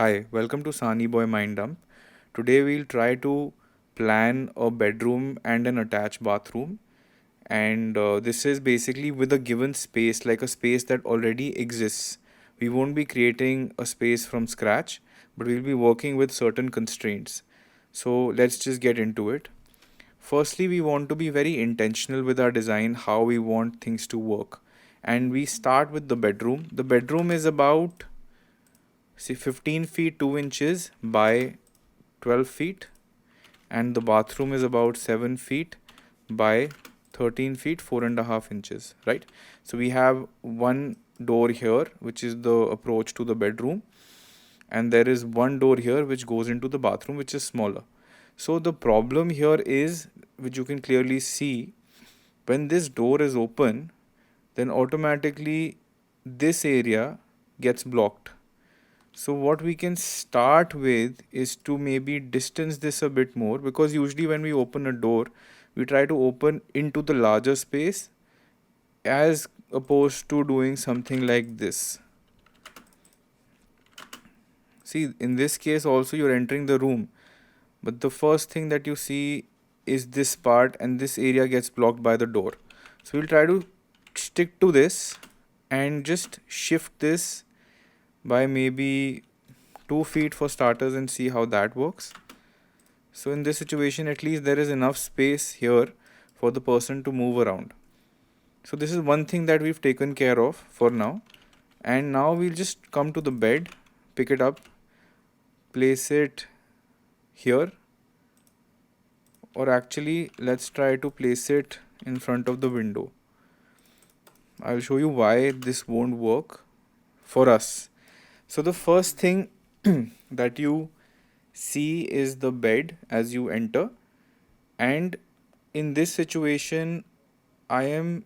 Hi, welcome to Sani Boy Mind Dump. Today we'll try to plan a bedroom and an attached bathroom. And this is basically with a given space, like a space that already exists. We won't be creating a space from scratch, but we'll be working with certain constraints. So let's just get into it. Firstly, we want to be very intentional with our design, how we want things to work. And we start with the bedroom. The bedroom is about, see, 15 feet 2 inches by 12 feet, and the bathroom is about 7 feet by 13 feet 4.5 inches, right? So we have one door here which is the approach to the bedroom, and there is one door here which goes into the bathroom which is smaller. So the problem here is, which you can clearly see, when this door is open, then automatically this area gets blocked. So what we can start with is to maybe distance this a bit more, because usually when we open a door, we try to open into the larger space as opposed to doing something like this. See, in this case also you're entering the room, but the first thing that you see is this part, and this area gets blocked by the door. So we'll try to stick to this and just shift this by maybe 2 feet for starters and see how that works. So in this situation, at least there is enough space here for the person to move around. So this is one thing that we've taken care of for now. And now we'll just come to the bed, pick it up, place it here, or actually let's try to place it in front of the window. I'll show you why this won't work for us. So the first thing that you see is the bed as you enter, and in this situation I am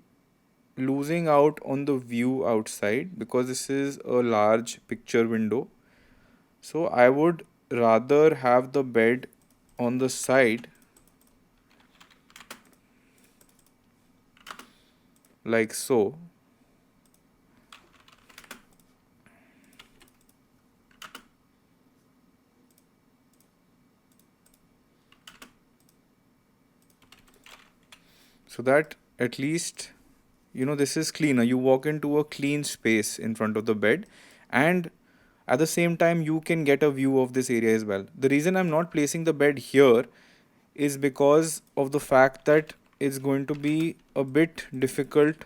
losing out on the view outside because this is a large picture window. So I would rather have the bed on the side like so. So that at least this is cleaner. You walk into a clean space in front of the bed, and at the same time you can get a view of this area as well. The reason I'm not placing the bed here is because of the fact that it's going to be a bit difficult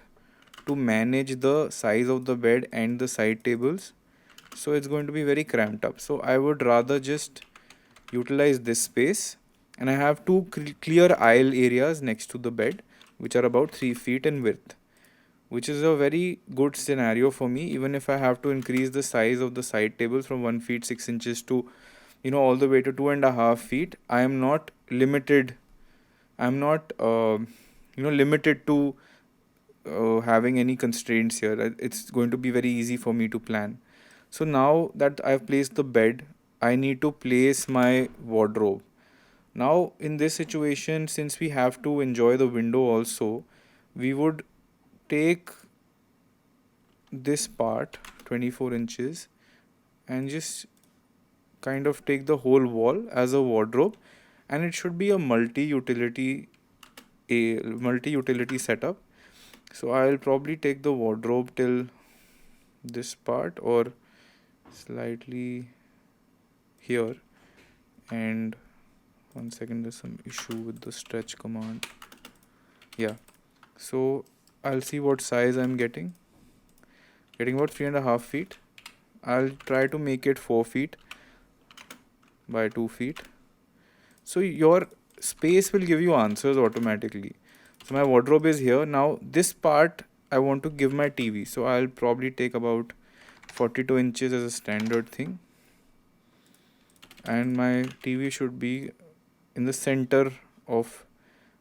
to manage the size of the bed and the side tables, so it's going to be very cramped up. So I would rather just utilize this space, and I have two clear aisle areas next to the bed which are about 3 feet in width, which is a very good scenario for me. Even if I have to increase the size of the side tables from 1 feet 6 inches to all the way to 2.5 feet, I am not limited. I'm not limited to having any constraints here. It's going to be very easy for me to plan. So now that I've placed the bed, I need to place my wardrobe. Now in this situation, since we have to enjoy the window also, we would take this part 24 inches and just kind of take the whole wall as a wardrobe, and it should be a multi-utility setup. So I'll probably take the wardrobe till this part or slightly here. And one second, there's some issue with the stretch command. Yeah, so I'll see what size I'm getting about 3.5 feet. I'll try to make it 4 feet by 2 feet. So your space will give you answers automatically. So my wardrobe is here. Now this part I want to give my TV. So I'll probably take about 42 inches as a standard thing. And my TV should be in the center of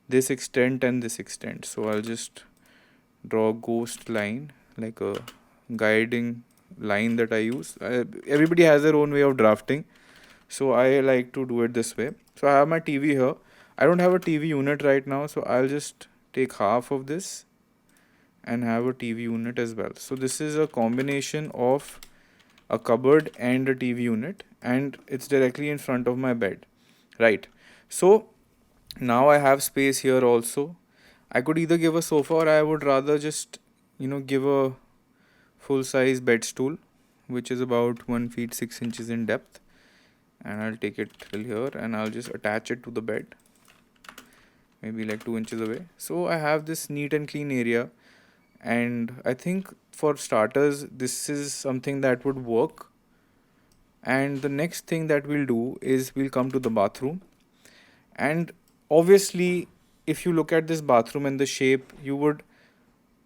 this extent and this extent. So I'll just draw a ghost line, like a guiding line that I use. Everybody has their own way of drafting, so I like to do it this way. So I have my TV here. I don't have a TV unit right now, so I'll just take half of this and have a TV unit as well. So this is a combination of a cupboard and a TV unit, and it's directly in front of my bed, right? So now I have space here also. I could either give a sofa, or I would rather just, give a full size bed stool, which is about 1 feet 6 inches in depth. And I'll take it till here and I'll just attach it to the bed, maybe like 2 inches away. So I have this neat and clean area, and I think for starters, this is something that would work. And the next thing that we'll do is we'll come to the bathroom. And obviously, if you look at this bathroom and the shape, you would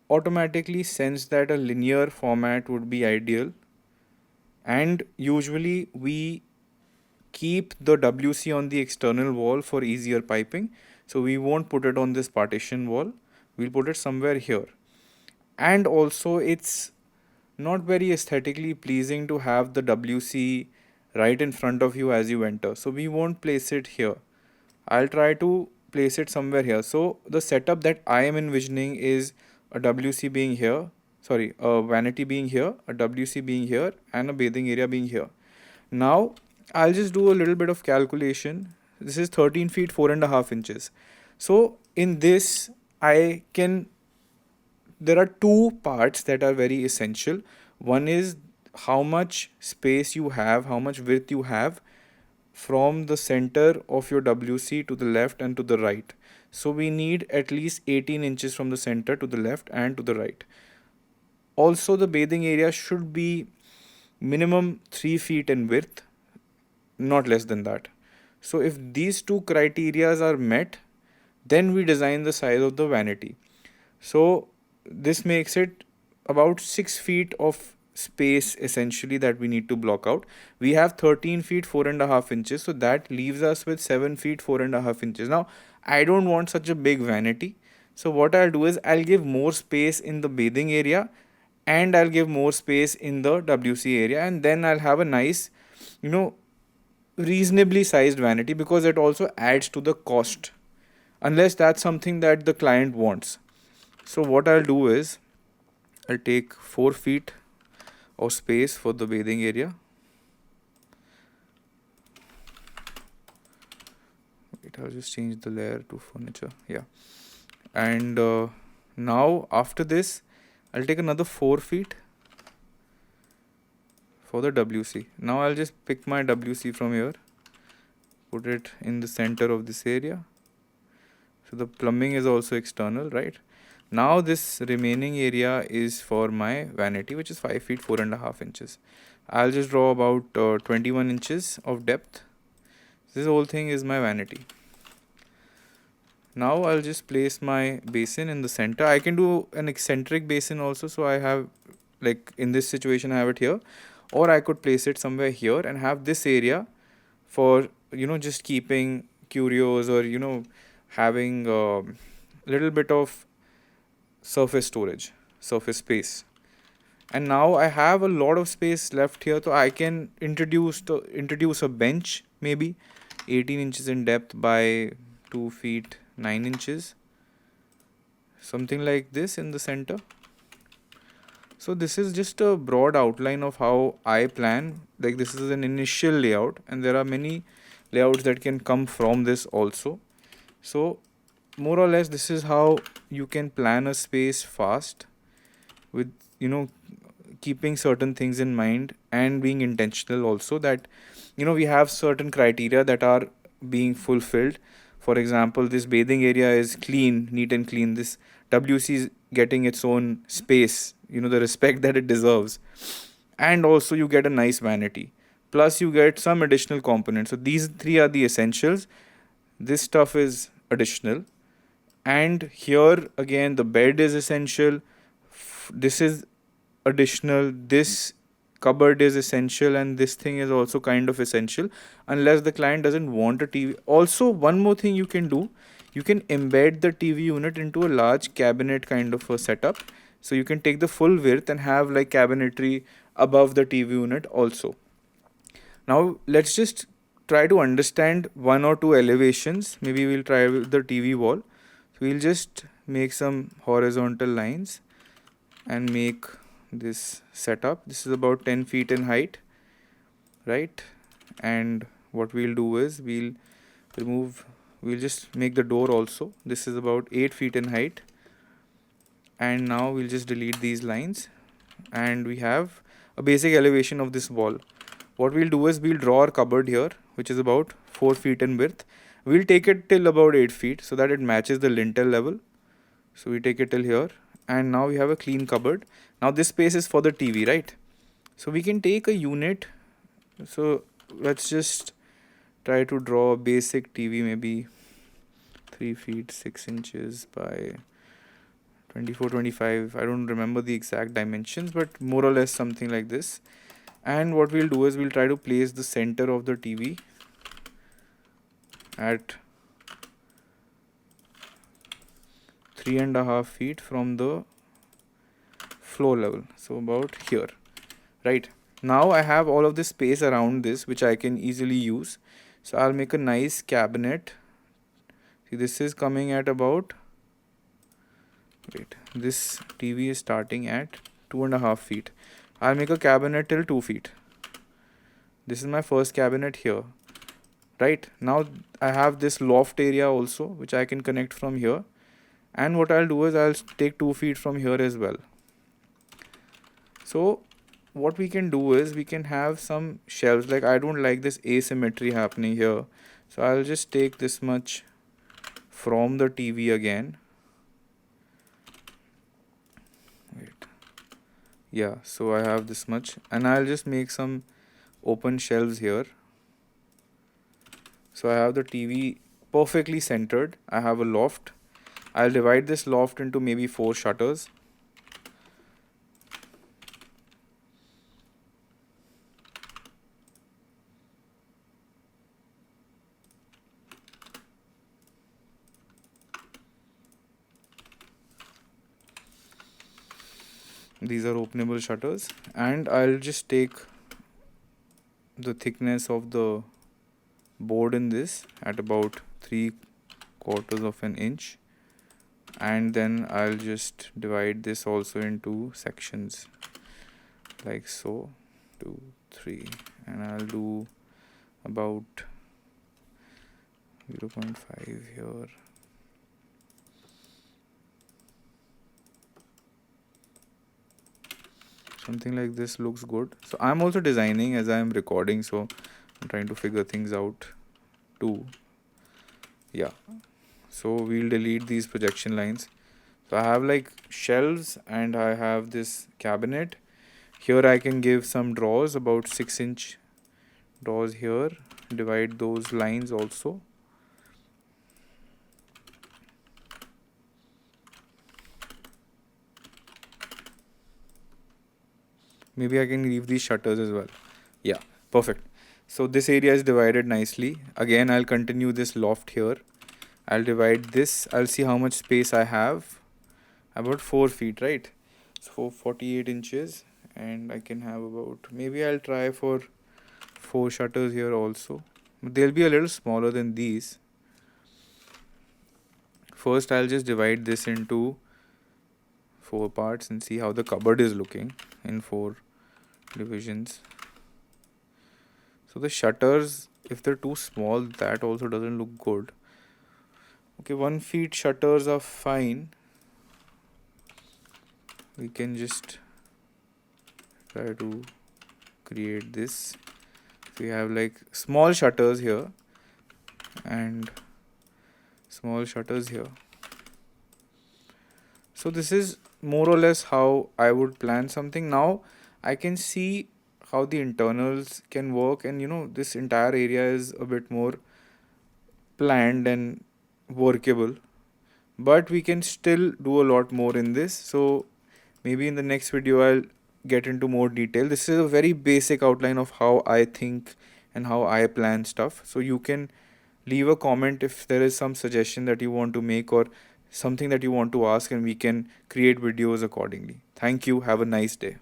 automatically sense that a linear format would be ideal. And usually we keep the WC on the external wall for easier piping. So we won't put it on this partition wall. We'll put it somewhere here. And also it's not very aesthetically pleasing to have the WC right in front of you as you enter. So we won't place it here. I'll try to place it somewhere here. So the setup that I am envisioning is a WC being here, sorry, a vanity being here, a WC being here, and a bathing area being here. Now I'll just do a little bit of calculation. This is 13 feet 4.5 inches. So in this, there are two parts that are very essential. One is how much space you have, how much width you have from the center of your WC to the left and to the right. So we need at least 18 inches from the center to the left and to the right. Also, the bathing area should be minimum 3 feet in width, not less than that. So if these two criterias are met, then we design the size of the vanity. So this makes it about 6 feet of space essentially that we need to block out. We have 13 feet 4.5 inches, so that leaves us with 7 feet 4.5 inches. Now I don't want such a big vanity, so what I'll do is I'll give more space in the bathing area and I'll give more space in the WC area, and then I'll have a nice, reasonably sized vanity, because it also adds to the cost, unless that's something that the client wants. So what I'll do is I'll take 4 feet of space for the bathing area. Wait, I'll just change the layer to furniture. Yeah. And now after this, I'll take another 4 feet for the WC. Now I'll just pick my WC from here, put it in the center of this area. So the plumbing is also external, right? Now this remaining area is for my vanity, which is 5 feet 4.5 inches. I'll just draw about 21 inches of depth. This whole thing is my vanity. Now I'll just place my basin in the center. I can do an eccentric basin also. So I have, like in this situation, I have it here, or I could place it somewhere here and have this area for, just keeping curios, or, having a little bit of surface storage, surface space. And now I have a lot of space left here, so I can introduce a bench, maybe 18 inches in depth by 2 feet 9 inches, something like this in the center. So this is just a broad outline of how I plan. Like, this is an initial layout, and there are many layouts that can come from this also. So more or less, this is how you can plan a space fast with, keeping certain things in mind and being intentional also, that, we have certain criteria that are being fulfilled. For example, this bathing area is clean, neat and clean. This WC is getting its own space, the respect that it deserves. And also you get a nice vanity. Plus you get some additional components. So these three are the essentials. This stuff is additional. And here again, the bed is essential. This is additional. This cupboard is essential, and this thing is also kind of essential, unless the client doesn't want a TV. Also, one more thing you can do, you can embed the TV unit into a large cabinet kind of a setup. So you can take the full width and have like cabinetry above the TV unit also. Now let's just try to understand one or two elevations. Maybe we'll try with the TV wall. So we'll just make some horizontal lines and make this setup. This is about 10 feet in height, right? And what we'll do is we'll just make the door also. This is about 8 feet in height, and now we'll just delete these lines, and we have a basic elevation of this wall. What we'll do is we'll draw our cupboard here, which is about 4 feet in width. We'll take it till about 8 feet so that it matches the lintel level. So we take it till here, and now we have a clean cupboard. Now this space is for the TV, right? So we can take a unit. So let's just try to draw a basic TV, maybe 3 feet 6 inches by 24 25. I don't remember the exact dimensions, but more or less something like this. And what we'll do is we'll try to place the center of the TV at 3.5 feet from the floor level, so about here, right? Now I have all of this space around this which I can easily use. So I'll make a nice cabinet. See, this is coming at about, wait, this TV is starting at 2.5 feet. I'll make a cabinet till 2 feet. This is my first cabinet here, right? Now I have this loft area also which I can connect from here, and what I'll do is I'll take 2 feet from here as well. So what we can do is we can have some shelves. Like, I don't like this asymmetry happening here, so I'll just take this much from the TV again. Wait, yeah, so I have this much, and I'll just make some open shelves here. So I have the TV perfectly centered. I have a loft. I'll divide this loft into maybe 4 shutters. These are openable shutters, and I'll just take the thickness of the board in this at about 3/4 of an inch, and then I'll just divide this also into sections like so, 2 3, and I'll do about 0.5 here. Something like this looks good. So I'm also designing as I'm recording, so I'm trying to figure things out too. Yeah, so we'll delete these projection lines. So I have like shelves, and I have this cabinet. Here I can give some drawers, about 6-inch drawers here. Divide those lines also. Maybe I can leave these shutters as well. Yeah, perfect. So this area is divided nicely. Again, I'll continue this loft here. I'll divide this. I'll see how much space I have. About 4 feet, right? So 48 inches, and I can have about, maybe I'll try for 4 shutters here also. But they'll be a little smaller than these. First, I'll just divide this into 4 parts and see how the cupboard is looking in 4 divisions. So the shutters, if they're too small, that also doesn't look good. Okay, 1 feet shutters are fine. We can just try to create this. So we have like small shutters here and small shutters here. So this is more or less how I would plan something. Now I can see how the internals can work, and this entire area is a bit more planned and workable, but we can still do a lot more in this. So maybe in the next video I'll get into more detail. This is a very basic outline of how I think and how I plan stuff. So you can leave a comment if there is some suggestion that you want to make or something that you want to ask, and we can create videos accordingly. Thank you. Have a nice day.